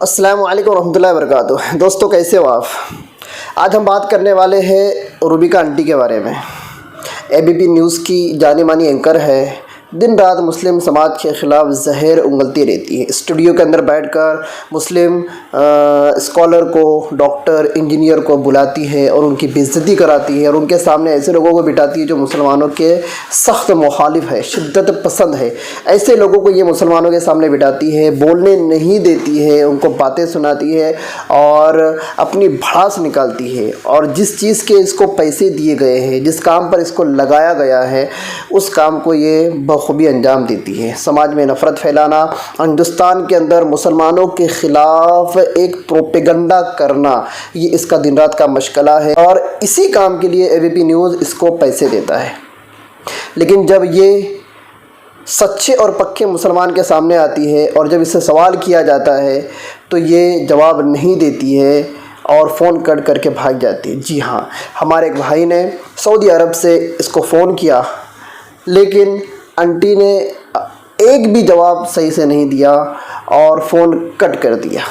अस्सलाम वालेकुम रहमतुल्लाहि व बरकातुहू। दोस्तों कैसे हो आप। आज हम बात करने वाले हैं रूबिका आंटी के बारे में। एबीपी न्यूज़ की जानी मानी एंकर है, दिन रात मुस्लिम समाज के ख़िलाफ़ जहर उगलती रहती है। स्टूडियो के अंदर बैठकर मुस्लिम स्कॉलर को, डॉक्टर, इंजीनियर को बुलाती है और उनकी बेइज्जती कराती है और उनके सामने ऐसे लोगों को बिठाती है जो मुसलमानों के सख्त मुखालिफ है, शिद्दत पसंद है। ऐसे लोगों को ये मुसलमानों के सामने बिठाती है, बोलने नहीं देती है, उनको बातें सुनाती है और अपनी भड़ास निकालती है। और जिस चीज़ के इसको पैसे दिए गए हैं, जिस काम पर इसको लगाया गया है, उस काम को ये बखूबी अंजाम देती है। समाज में नफ़रत फैलाना, हिंदुस्तान के अंदर मुसलमानों के ख़िलाफ़ एक प्रोपेगंडा करना, ये इसका दिन रात का मशगला है और इसी काम के लिए एबीपी न्यूज़ इसको पैसे देता है। लेकिन जब ये सच्चे और पक्के मुसलमान के सामने आती है और जब इससे सवाल किया जाता है तो ये जवाब नहीं देती है और फ़ोन कट करके भाग जाती है। जी हाँ, हमारे एक भाई ने सऊदी अरब से इसको फ़ोन किया, लेकिन आंटी ने एक भी जवाब सही से नहीं दिया और फ़ोन कट कर दिया।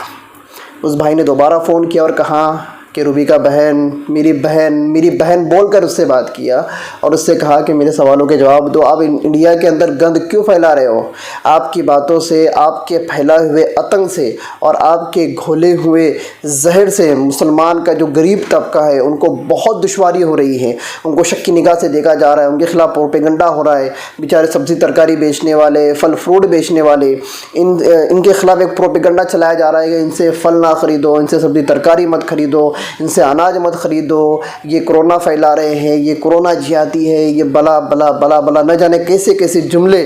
उस भाई ने दोबारा फ़ोन किया और कहा कि रूबिका बहन, मेरी बहन बोलकर उससे बात किया और उससे कहा कि मेरे सवालों के जवाब दो। आप इंडिया के अंदर गंद क्यों फैला रहे हो। आपकी बातों से, आपके फैलाए हुए आतंक से और आपके घोले हुए जहर से मुसलमान का जो गरीब तबका है उनको बहुत दुश्वारी हो रही है। उनको शक की निगाह से देखा जा रहा है, उनके खिलाफ प्रोपेगंडा हो रहा है। बेचारे सब्ज़ी तरकारी बेचने वाले, फल फ्रूट बेचने वाले, इनके खिलाफ एक प्रोपेगंडा चलाया जा रहा है कि इनसे फल ना ख़रीदो, इनसे सब्ज़ी तरकारी मत ख़रीदो, इनसे अनाज मत ख़रीदो, ये कोरोना फैला रहे हैं, ये कोरोना जिहादी है, ये बला बला बला बला न जाने कैसे कैसे जुमले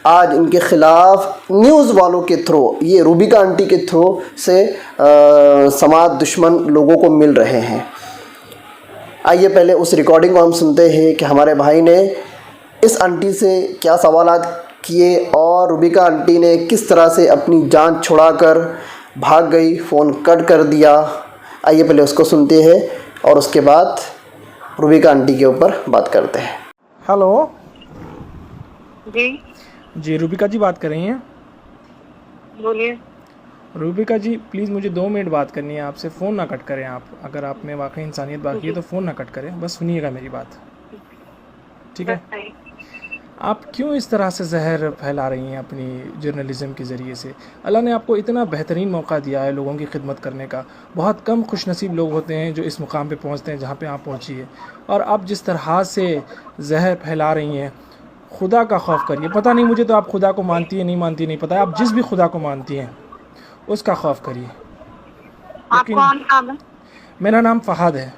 आज इनके ख़िलाफ़ न्यूज़ वालों के थ्रू, ये रूबिका आंटी के थ्रू से समाज दुश्मन लोगों को मिल रहे हैं। आइए पहले उस रिकॉर्डिंग को हम सुनते हैं कि हमारे भाई ने इस आंटी से क्या सवालात किए और रूबिका आंटी ने किस तरह से अपनी जान छुड़ाकर भाग गई, फ़ोन कट कर दिया। आइए पहले उसको सुनते हैं और उसके बाद रूबिका आंटी के ऊपर बात करते हैं। हेलो जी, रूबिका जी बात कर रही हैं। बोलिए। रूबिका जी प्लीज़ मुझे 2 मिनट बात करनी है आपसे। फ़ोन ना कट करें आप, अगर आप में वाकई इंसानियत बाकी है तो फ़ोन ना कट करें, बस सुनिएगा मेरी बात, ठीक है। आप क्यों इस तरह से जहर फैला रही हैं अपनी जर्नलिज़म के ज़रिए से। अल्लाह ने आपको इतना बेहतरीन मौका दिया है लोगों की खिदमत करने का। बहुत कम खुशनसीब लोग होते हैं जो इस मुकाम पे पहुंचते हैं जहां पे आप पहुंची है। और आप जिस तरह से जहर फैला रही हैं, खुदा का खौफ करिए। पता नहीं मुझे तो आप खुदा को मानती है नहीं मानती नहीं पता है, आप जिस भी खुदा को मानती हैं उसका खौफ करिए। मेरा नाम फ़हाद है।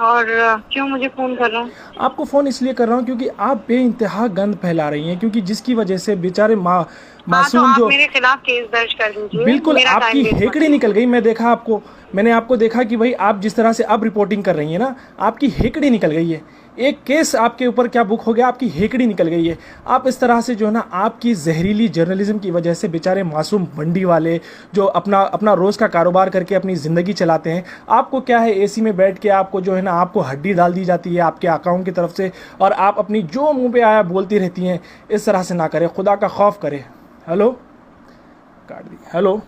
और क्यों मुझे फ़ोन कर रहा हूँ? आपको फ़ोन इसलिए कर रहा हूँ क्योंकि आप बेइंतहा गंद फैला रही हैं, क्योंकि जिसकी वजह से बेचारे मासूम तो जो मेरे खिलाफ केस दर्ज कर दीजिए। बिल्कुल आपकी हेकड़ी निकल गई। मैंने आपको देखा कि भाई आप जिस तरह से अब रिपोर्टिंग कर रही हैं ना, आपकी हेकड़ी निकल गई है। एक केस आपके ऊपर क्या बुक हो गया, आपकी हेकड़ी निकल गई है। आप इस तरह से जो है ना, आपकी जहरीली जर्नलिज्म की वजह से बेचारे मासूम मंडी वाले जो अपना रोज़ का कारोबार करके अपनी ज़िंदगी चलाते हैं, आपको क्या है एसी में बैठ के आपको जो है ना, आपको हड्डी डाल दी जाती है आपके अकाउंट की तरफ से और आप अपनी जो मुँह पे आया बोलती रहती हैं। इस तरह से ना करें, खुदा का खौफ करें। हेलो, काट दी। हेलो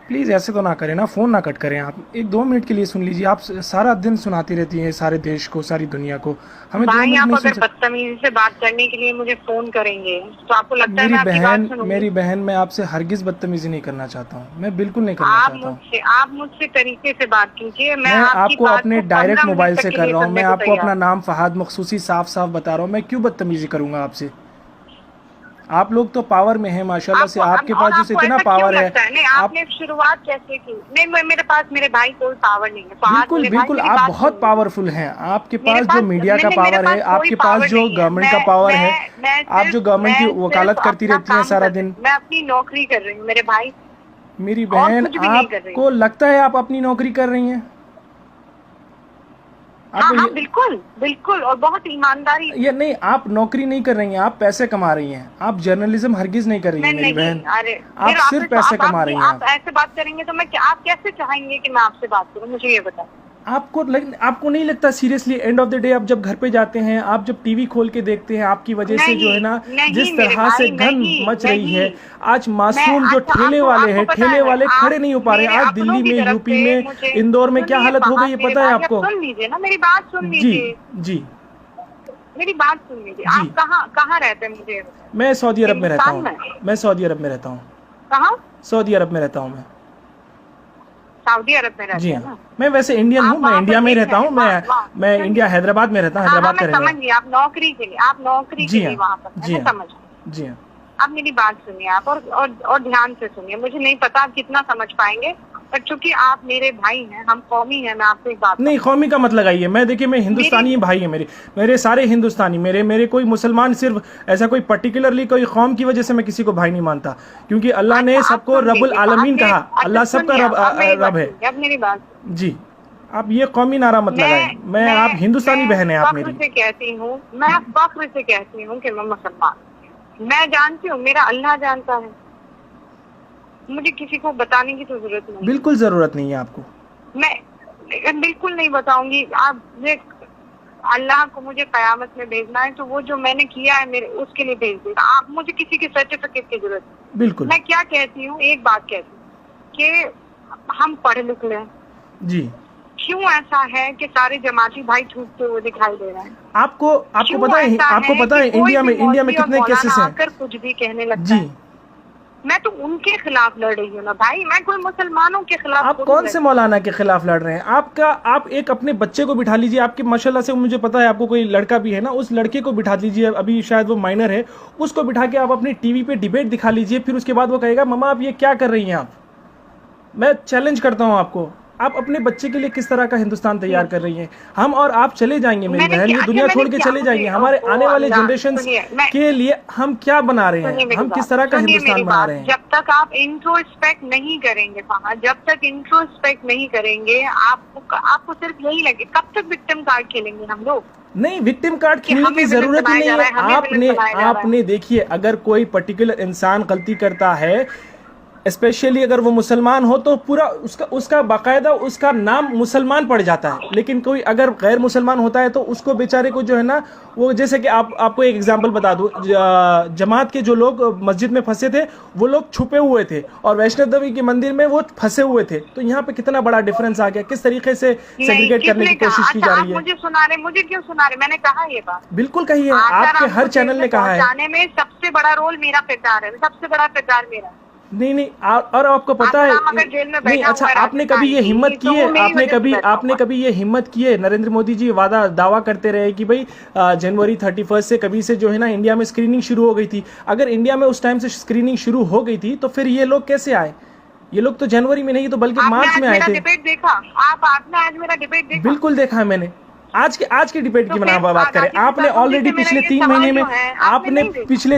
प्लीज़ ऐसे तो ना करें ना, फ़ोन ना कट करें आप। 1-2 मिनट के लिए सुन लीजिए। आप सारा दिन सुनाती रहती हैं सारे देश को, सारी दुनिया को। हमें 2 मिनट आप नहीं अगर बदतमीजी से बात करने के लिए मुझे फ़ोन करेंगे तो आपको लगता है मेरी बहन, मैं आपसे हरगिज़ बदतमीजी नहीं करना चाहता हूँ। मैं बिल्कुल नहीं करना चाहता हूँ। आप मुझसे तरीके से बात कीजिए। मैं आपको अपने डायरेक्ट मोबाइल से कर रहा हूँ। मैं आपको अपना नाम फ़हाद मखसूसी साफ साफ बता रहा हूँ। मैं क्यों बदतमीजी करूँगा आपसे। आप लोग तो पावर में हैं माशाल्लाह से, आपके पास जो इतना पावर है। आपने शुरुआत कैसे की? नहीं, मेरे पास मेरे भाई कोई पावर नहीं है। बिल्कुल आप बहुत पावरफुल हैं। आपके पास जो मीडिया का पावर है, आपके पास जो गवर्नमेंट का पावर है, आप जो गवर्नमेंट की वकालत करती रहती हैं सारा दिन। मैं अपनी नौकरी कर रही हूँ मेरे भाई। मेरी बहन, आपको लगता है आप अपनी नौकरी कर रही हैं? हाँ, बिल्कुल और बहुत ईमानदारी। ये नहीं, आप नौकरी नहीं कर रही हैं, आप पैसे कमा रही हैं। आप जर्नलिज्म हरगिज नहीं कर रही हैं मेरी बहन। आप सिर्फ पैसे कमा रही हैं। आप ऐसे बात करेंगे तो आप कैसे चाहेंगे कि मैं आपसे बात करूं? मुझे ये बताएं। आपको नहीं लगता seriously end of the day आप जब घर पे जाते हैं, आप जब टीवी खोल के देखते हैं, आपकी वजह से जो है ना जिस तरह से गन मच रही है, आज मासूम जो ठेले वाले हैं, ठेले वाले खड़े नहीं हो पा रहे हैं। आज दिल्ली में, यूपी में, इंदौर में क्या हालत हो गई है पता है आपको? सुन लीजिए ना, मेरी बात सुन लीजिए। जी मेरी बात सुन लीजिए। आप कहाँ रहते हैं? मुझे, मैं सऊदी अरब में रहता हूँ। मैं सऊदी अरब में रहता हूँ। कहाँ? सऊदी अरब में रहता हूँ मैं। सऊदी अरब में रहते जी हैं? हाँ, मैं वैसे इंडियन हूँ, मैं इंडिया में ही रहता हूँ। मैं इंडिया हैदराबाद में रहता हूँ, हैदराबाद का रहने वाला। समझ गई, आप नौकरी के लिए वहाँ पर। जी हाँ, समझ। जी हाँ। आप मेरी बात सुनिए आप, और ध्यान से सुनिए। मुझे नहीं पता आप कितना समझ पाएंगे, पर चूंकि आप मेरे भाई हैं, हम कौमी हैं, मैं आपसे एक बात नहीं, कौमी का मत लगाइए। मैं देखिए, मैं हिंदुस्तानी भाई है मेरे सारे हिंदुस्तानी, मेरे कोई मुसलमान, सिर्फ ऐसा कोई पर्टिकुलरली कोई कौम की वजह से मैं किसी को भाई नहीं मानता, क्योंकि अल्लाह ने सबको रब्बुल आलमीन कहा। अल्लाह सबका रब है। अब मेरी बात जी, आप ये कौमी नारा मत लगाए। मैं आप हिंदुस्तानी बहन है आप मेरी। मैं कहती हूँ, मैं फख्र से कहती हूँ कि मैं मुसलमान। मैं जानती हूँ, मेरा अल्लाह जानता है, मुझे किसी को बताने की तो जरूरत नहीं। बिल्कुल जरूरत नहीं है आपको। मैं बिल्कुल नहीं बताऊंगी। आप अल्लाह को मुझे कयामत में भेजना है, तो वो जो मैंने किया है मेरे उसके लिए भेज देगा। आप मुझे किसी के सर्टिफिकेट की जरूरत नहीं। बिल्कुल। मैं क्या कहती हूँ, एक बात कहती हूँ कि हम पढ़े लिख लें। जी। क्यों ऐसा है कि सारे जमाती भाई छूटते हुए दिखाई दे रहे हैं? आपको पता है इंडिया में कितने केसेस हैं? कुछ भी कहने लगता है। मैं तो उनके खिलाफ लड़ रही हूँ ना भाई, मैं कोई मुसलमानों के खिलाफ। आप कौन से मौलाना के खिलाफ लड़ रहे हैं? आप एक अपने बच्चे को बिठा लीजिए, आपके माशाल्लाह से मुझे पता है आपको कोई लड़का भी है ना, उस लड़के को बिठा लीजिए, अभी शायद वो माइनर है, उसको बिठा के आप अपनी टीवी पे डिबेट दिखा लीजिए, फिर उसके बाद वो कहेगा मम्मा आप ये क्या कर रही हैं आप। मैं चैलेंज करता हूँ आपको, आप अपने बच्चे के लिए किस तरह का हिंदुस्तान तैयार कर रही हैं? हम और आप चले जाएंगे मेरी बहन, ये दुनिया छोड़ के चले जाएंगे। हमारे आने वाले जनरेशन के लिए हम क्या बना रहे हैं? हम किस तरह का हिंदुस्तान बना रहे हैं? जब तक आप इंट्रोस्पेक्ट नहीं करेंगे वहाँ, जब तक इंट्रोस्पेक्ट नहीं करेंगे, आपको सिर्फ यही लगे। कब तक विक्टिम कार्ड खेलेंगे हम लोग? नहीं, विक्टिम कार्ड खेलने की जरूरत ही नहीं है। आपने देखिए, अगर कोई पर्टिकुलर इंसान गलती करता है, स्पेशली अगर वो मुसलमान हो, तो पूरा उसका बाकायदा उसका नाम मुसलमान पड़ जाता है। लेकिन कोई अगर गैर मुसलमान होता है तो उसको बेचारे को जो है ना, वो जैसे कि आपको एक एग्जांपल बता दूं, जमात के जो लोग मस्जिद में फंसे थे वो लोग छुपे हुए थे, और वैष्णो देवी के मंदिर में वो फंसे हुए थे। तो यहाँ पे कितना बड़ा डिफरेंस आ गया, किस तरीके से सेग्रीगेट करने की कोशिश की जा रही है। मुझे क्यों सुना रहे? मैंने कहा ये बात। बिल्कुल कही है, आपके हर चैनल ने कहा है। जाने में सबसे बड़ा रोल मेरा प्रचार है, सबसे बड़ा प्रचार मेरा। नहीं, और आपको पता है नहीं, अच्छा आपने कभी ये हिम्मत की है? आपने कभी ये हिम्मत की है? नरेंद्र मोदी जी दावा करते रहे कि भाई जनवरी 31 से कभी से जो है ना इंडिया में स्क्रीनिंग शुरू हो गई थी। अगर इंडिया में उस टाइम से स्क्रीनिंग शुरू हो गई थी तो फिर ये लोग कैसे आए? ये लोग तो जनवरी में नहीं तो बल्कि मार्च में आए थे। डिबेट देखा आपने? आज मेरा डिबेट देखा? बिल्कुल देखा है मैंने। आज के डिबेट की बात करें, आपने ऑलरेडी पिछले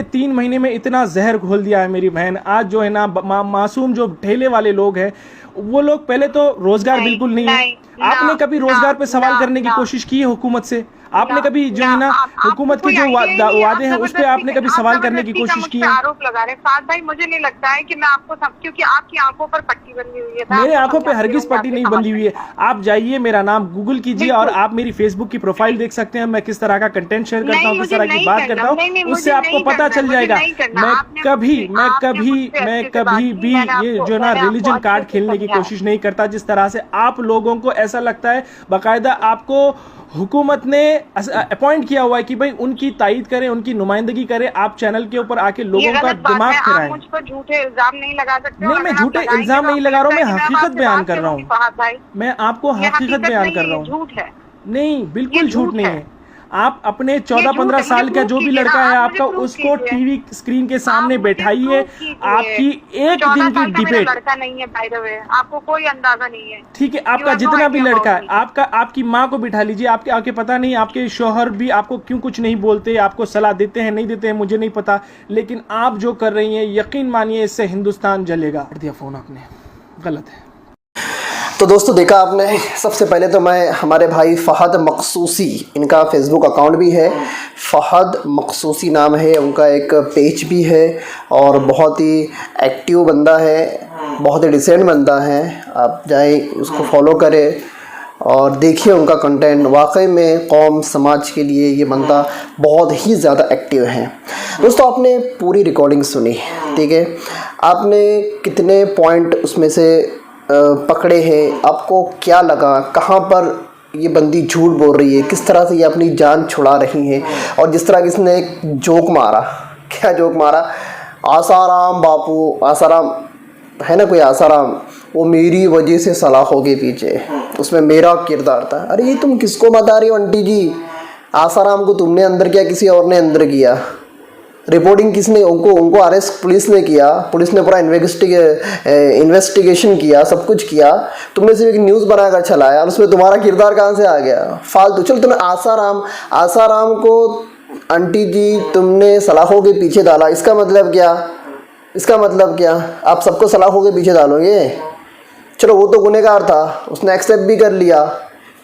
3 महीने में इतना जहर घोल दिया है मेरी बहन। आज जो है ना मासूम जो ठेले वाले लोग हैं, वो लोग पहले तो रोजगार बिल्कुल नहीं है। आपने कभी रोजगार पे सवाल करने की कोशिश की है हुकूमत से? आपने कभी जो है ना हुकूमत के जो वादे हैं उस पे आपने कभी सवाल करने की कोशिश की है? आरोप लगा रहे फाद भाई, मुझे नहीं लगता है कि मैं आपको क्योंकि आपकी आंखों पर पट्टी बंधी हुई है। मेरे आंखों पे हरगिज पट्टी नहीं बंधी हुई है। आप जाइए, मेरा नाम गूगल कीजिए और आप मेरी फेसबुक की प्रोफाइल देख सकते हैं। मैं किस तरह का कंटेंट शेयर करता हूँ, किस तरह की बात करता हूँ, उससे आपको पता चल जाएगा। मैं कभी भी ये जो ना रिलीजन कार्ड खेलने की कोशिश नहीं करता। जिस तरह से आप लोगों को ऐसा लगता है, बाकायदा आपको हुकूमत ने अपॉइंट किया हुआ है कि भाई उनकी तायीद करें, उनकी नुमाइंदगी करें, आप चैनल के ऊपर आके लोगों का दिमाग फिराएं। मुझ पर झूठे इल्जाम नहीं लगा सकते। नहीं, मैं झूठे इल्जाम नहीं लगा रहा हूँ, मैं हकीकत बयान कर रहा हूँ। मैं आपको हकीकत बयान कर रहा हूँ। झूठ है? नहीं, बिल्कुल झूठ नहीं है। आप अपने 14-15 साल का जो भी लड़का है आपका, उसको टीवी स्क्रीन के सामने बैठाइए। आपकी एक दिन की डिबेट, लड़का नहीं है बाय द वे, आपको कोई अंदाजा नहीं है। ठीक है, आपका जितना भी लड़का है, आपकी माँ को बिठा लीजिए। आपके पता नहीं आपके शौहर भी आपको क्यों कुछ नहीं बोलते, आपको सलाह देते हैं नहीं देते हैं मुझे नहीं पता, लेकिन आप जो कर रही हैं यकीन मानिए इससे हिंदुस्तान जलेगा। हट दिया फोन आपने, गलत है। तो दोस्तों देखा आपने, सबसे पहले तो मैं हमारे भाई फ़हद मखसूसी, इनका फेसबुक अकाउंट भी है, फ़हद मखसूसी नाम है उनका, एक पेज भी है और बहुत ही एक्टिव बंदा है, बहुत ही डिसेंट बंदा है। आप जाएं उसको फॉलो करें। और देखिए उनका कंटेंट, वाकई में कौम समाज के लिए ये बंदा बहुत ही ज़्यादा एक्टिव है। दोस्तों आपने पूरी रिकॉर्डिंग सुनी, ठीक है, आपने कितने पॉइंट उसमें से पकड़े हैं, आपको क्या लगा, कहाँ पर ये बंदी झूठ बोल रही है, किस तरह से ये अपनी जान छुड़ा रही है। और जिस तरह किसने एक जोक मारा, क्या जोक मारा, आसाराम बापू, आसाराम है ना कोई आसाराम, वो मेरी वजह से सलाखों के पीछे, उसमें मेरा किरदार था। अरे ये तुम किसको बता रही हो आंटी जी? आसाराम को तुमने अंदर किया, किसी और ने अंदर किया? रिपोर्टिंग किसने, उनको अरेस्ट पुलिस ने किया, पुलिस ने पूरा इन्वेस्टिगेशन किया, सब कुछ किया, तुमने सिर्फ एक न्यूज़ बनाकर चलाया और उसमें तुम्हारा किरदार कहाँ से आ गया? फालतू। चलो तुमने आसाराम को आंटी जी तुमने सलाखों के पीछे डाला, इसका मतलब क्या? आप सबको सलाखों के पीछे डालोगे? चलो वो तो गुनहगार था, उसने एक्सेप्ट भी कर लिया,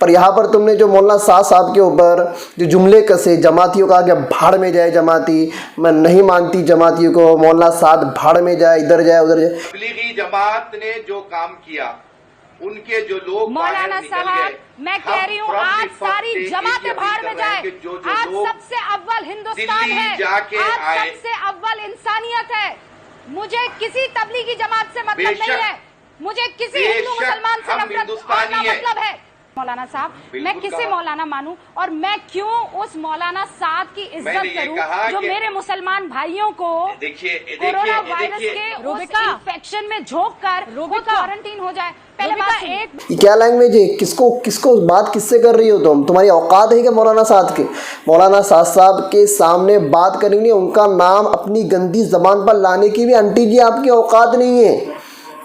पर यहाँ पर तुमने जो मौलाना साहब के ऊपर जो जुमले कसे, जमातियों का क्या भाड़ में जाए जमाती, मैं नहीं मानती जमातियों को, मौलाना साहब भाड़ में जाए, इधर जाए उधर जाए। तबलीगी जमात ने जो काम किया, उनके जो लोग मौलाना साहब, मैं कह रही हूँ आज सारी जमातें भाड़ में जाए। आज सबसे अव्वल हिंदुस्तान है, आज सबसे अव्वल इंसानियत है। मुझे किसी तबलीगी जमात से मतलब नहीं है, मुझे किसी हिंदू मुसलमान से नफरत और मतलब है। मौलाना साहब, मैं किसे मौलाना मानूं और मैं क्यों उस मौलाना साहब की इज्जत करूं जो मेरे मुसलमान भाइयों को कोरोना वायरस के इन्फेक्शन में झोंक कर क्वारंटीन हो जाए। पहले बात ये क्या लैंग्वेज है? किसको बात किससे कर रही हो तुम? तुम्हारी औकात है क्या मौलाना साहब के सामने बात करेंगे? उनका नाम अपनी गंदी जबान पर लाने की भी आंटी जी आपकी औकात नहीं है,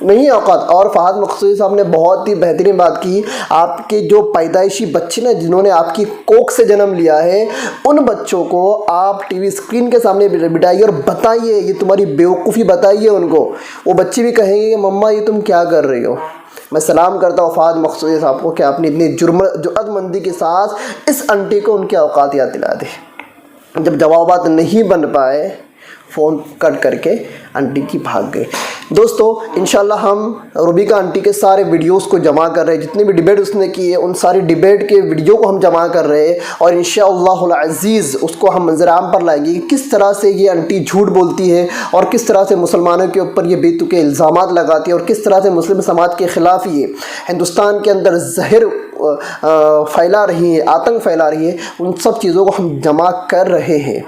नहीं औकात। और फहद मकसूदी साहब ने बहुत ही बेहतरीन बात की, आपके जो पैदाइशी बच्चे ना जिन्होंने आपकी कोख से जन्म लिया है, उन बच्चों को आप टीवी स्क्रीन के सामने बिठाइए और बताइए, ये तुम्हारी बेवकूफ़ी बताइए उनको। वो बच्चे भी कहेंगे कि मम्मा ये तुम क्या कर रही हो। मैं सलाम करता हूँ फहद मकसूदी साहब को कि आपने इतनी जुर्अतमंदी के साथ इस आंटी को उनकी औकात याद दिला दी। जब जवाबात नहीं बन पाए, फ़ोन कट करके आंटी की भाग गए। दोस्तों इंशाल्लाह हम रूबिका आंटी के सारे वीडियोस को जमा कर रहे हैं, जितनी भी डिबेट उसने की है उन सारी डिबेट के वीडियो को हम जमा कर रहे हैं और इंशाअल्लाहुल अज़ीज़ उसको हम मंज़र-ए-आम पर लाएंगे कि किस तरह से ये आंटी झूठ बोलती है और किस तरह से मुसलमानों के ऊपर ये बेतुके इल्ज़ामात लगाती है और किस तरह से मुस्लिम समाज के ख़िलाफ़ ये हिंदुस्तान के अंदर जहर फैला रही है, आतंक फैला रही है। उन सब चीज़ों को हम जमा कर रहे हैं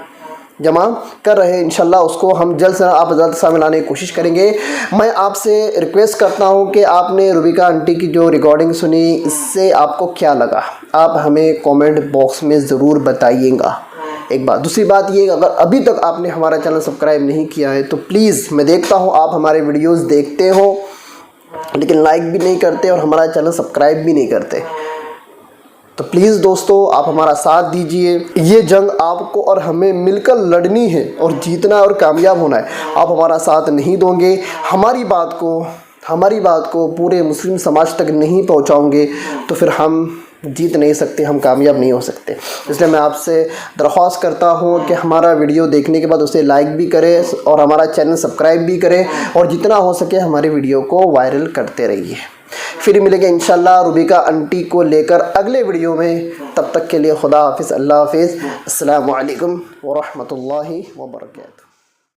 इंशाल्लाह उसको हम जल्द से आप जल्द सामने लाने की कोशिश करेंगे। मैं आपसे रिक्वेस्ट करता हूं कि आपने रूबिका आंटी की जो रिकॉर्डिंग सुनी, इससे आपको क्या लगा, आप हमें कमेंट बॉक्स में ज़रूर बताइएगा। एक बात, दूसरी बात ये, अगर अभी तक आपने हमारा चैनल सब्सक्राइब नहीं किया है तो प्लीज़, मैं देखता हूँ आप हमारे वीडियोस देखते हो लेकिन लाइक भी नहीं करते और हमारा चैनल सब्सक्राइब भी नहीं करते, तो प्लीज़ दोस्तों आप हमारा साथ दीजिए। ये जंग आपको और हमें मिलकर लड़नी है और जीतना और कामयाब होना है। आप हमारा साथ नहीं दोगे, हमारी बात को पूरे मुस्लिम समाज तक नहीं पहुंचाओगे तो फिर हम जीत नहीं सकते, हम कामयाब नहीं हो सकते। इसलिए मैं आपसे दरख्वास्त करता हूं कि हमारा वीडियो देखने के बाद उसे लाइक भी करें और हमारा चैनल सब्सक्राइब भी करें और जितना हो सके हमारे वीडियो को वायरल करते रहिए। फिर मिलेंगे इंशाल्लाह रूबिका आंटी को लेकर अगले वीडियो में। तब तक के लिए खुदा हाफिज़, अल्लाह हाफिज़, अस्सलामु अलैकुम व रहमतुल्लाहि व बरकातहू।